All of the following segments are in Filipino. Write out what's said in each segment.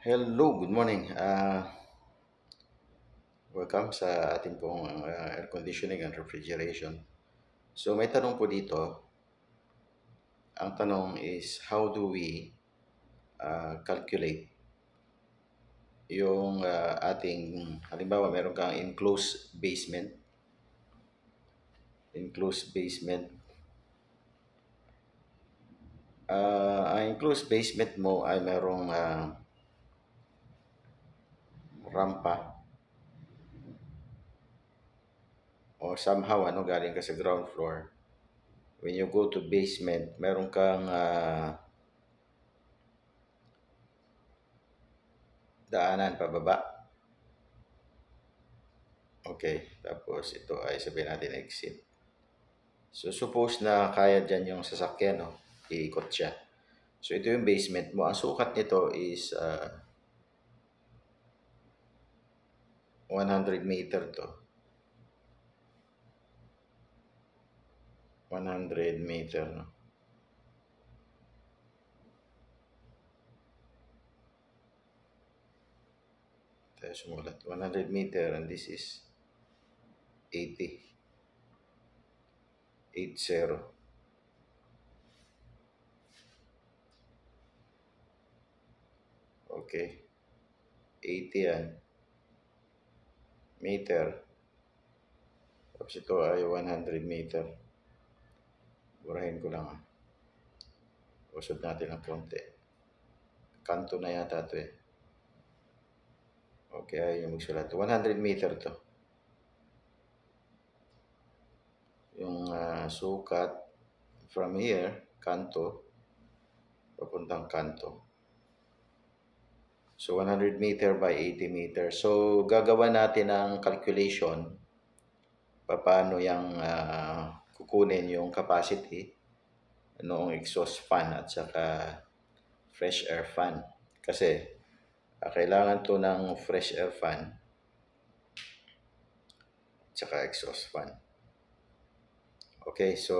Hello, good morning. Welcome sa ating pong air conditioning and refrigeration. So may tanong po dito. Ang tanong is how do we calculate yung ating, halimbawa meron kang enclosed basement. Enclosed basement. Ang enclosed basement mo ay merong rampa o somehow galing ka sa ground floor. When you go to basement, meron kang daanan pababa. Okay, tapos ito ay sabihin natin exit. So suppose na kaya dyan yung sasakyan, no? Iikot siya. So ito yung basement mo. Ang sukat nito is 100 meter to. 100 meter, no? Tayo sumulat. 100 meter and this is 80. 80. Okay. 80 yan. Meter. Tapos ito ay 100 meter. Burahin ko lang. Usod natin ng konti. Kanto na yata ito eh. Okay, ayun yung magsulat. 100 meter to. Yung sukat from here, kanto, papuntang kanto. So 100 meter by 80 meter. So gagawa natin ang calculation paano yung kukunin yung capacity noong exhaust fan at saka fresh air fan. Kasi kailangan to ng fresh air fan at saka exhaust fan. Okay, so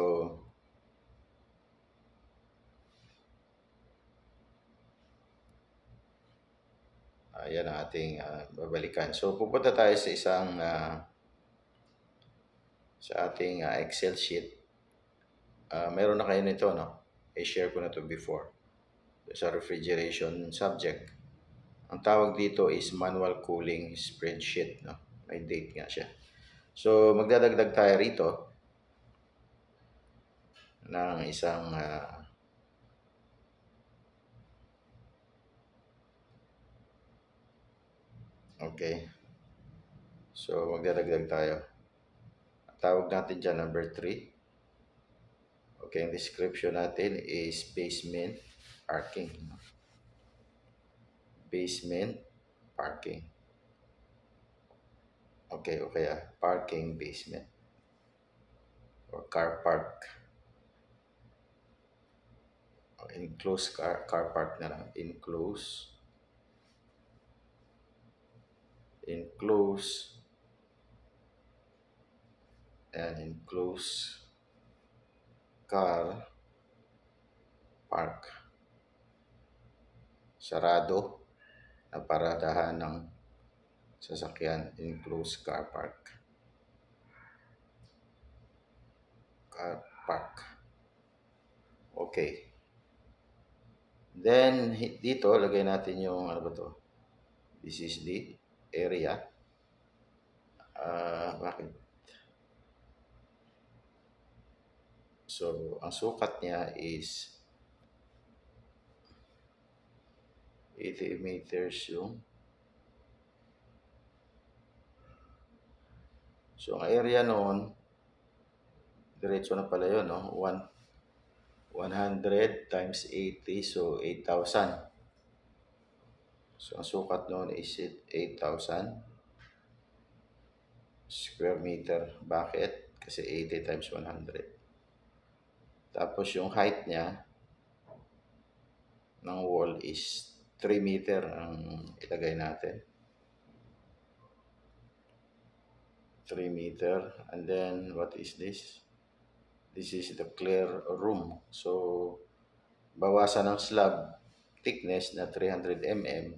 yan ang ating babalikan. So pupunta tayo sa isang sa ating Excel sheet. Meron na kayo nito, no? I-share ko na to before. Sa refrigeration subject. Ang tawag dito is manual cooling spreadsheet, no? May date nga siya. So magdadagdag tayo rito ng isang okay. So magdadagdag tayo. Tawag natin dyan number 3. Okay, ang description natin is basement parking. Basement parking. Okay, parking basement. Or car park. Enclosed car park na lang. Enclosed car park. Sarado na paradahan ng sasakyan. Enclosed car park. Car park. Okay. Then, dito, lagay natin yung, ano ba to? This is the area. Bakit? So, ang sukat niya is 80 meters yung. So, ang area noon, diretso na pala yun, no? 100 times 80, so 8,000. So, ang sukat noon is 8,000 square meter. Bakit? Kasi 80 times 100. Tapos, yung height niya ng wall is 3 meter ang ilagay natin. 3 meter. And then, what is this? This is the clear room. So, bawasan ng slab thickness na 300 mm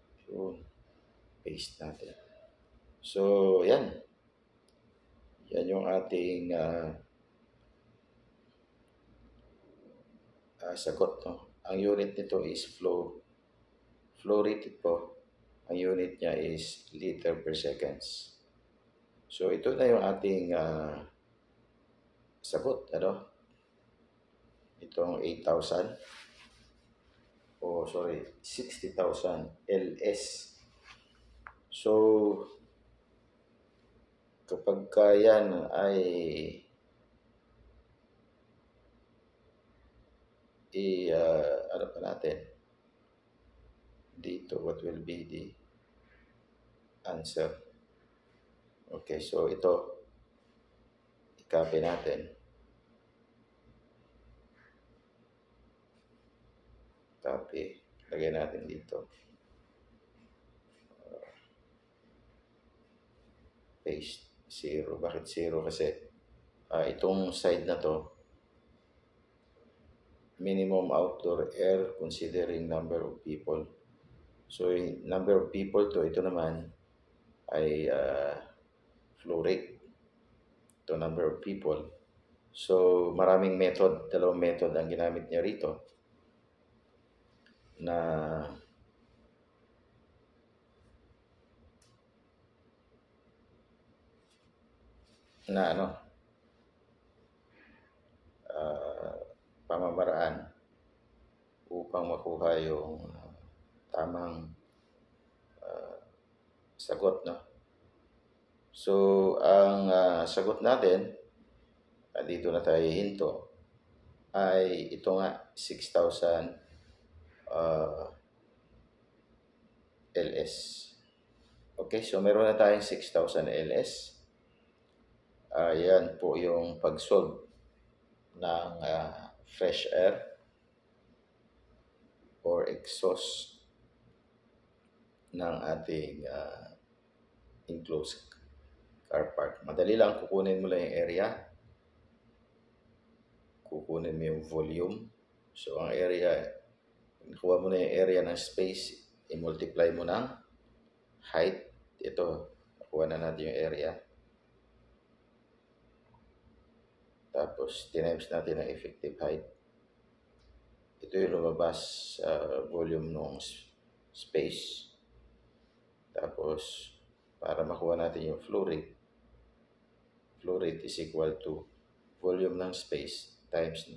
Yun, paste natin. So, yan. Yan yung ating sagot. No? Ang unit nito is flow rate po. Ang unit niya is liter per seconds. So, ito na yung ating sagot. Ano? Itong 8,000. Oh, sorry, 60,000 LS. So, kapag yan ay ano pa natin dito, what will be the answer? Okay, so ito, i-copy natin. Copy, lagay natin dito. Paste, 0. Bakit 0? Kasi itong side na to, minimum outdoor air considering number of people. So, yung number of people to, ito naman ay flow rate. Ito, number of people. So, maraming method, dalawang method ang ginamit niya rito na pamamaraan upang makuha yung tamang sagot, no? So, ang sagot natin, dito na tayo hinto, ay ito nga, 6,000 LS. Okay, so meron na tayong 6,000 LS. Yan po yung pag-solve ng fresh air or exhaust ng ating enclosed car park. Madali lang, kukunin mo lang yung area, kukunin mo yung volume. So, ang area, kuha mo na yung area ng space, i-multiply mo ng height. Ito, nakuha na natin yung area. Tapos, times natin ang effective height. Ito yung lumabas volume ng space. Tapos, para makuha natin yung flow rate is equal to volume ng space times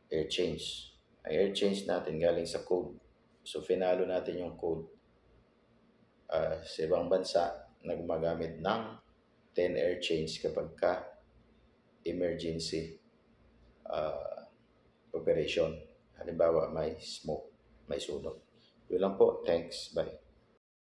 air change. Ang air change natin galing sa code. So, finalo natin yung code. Sa ibang bansa na gumagamit ng 10 air change kapag emergency operation. Halimbawa, may smoke, may sunog. Yun lang po. Thanks. Bye.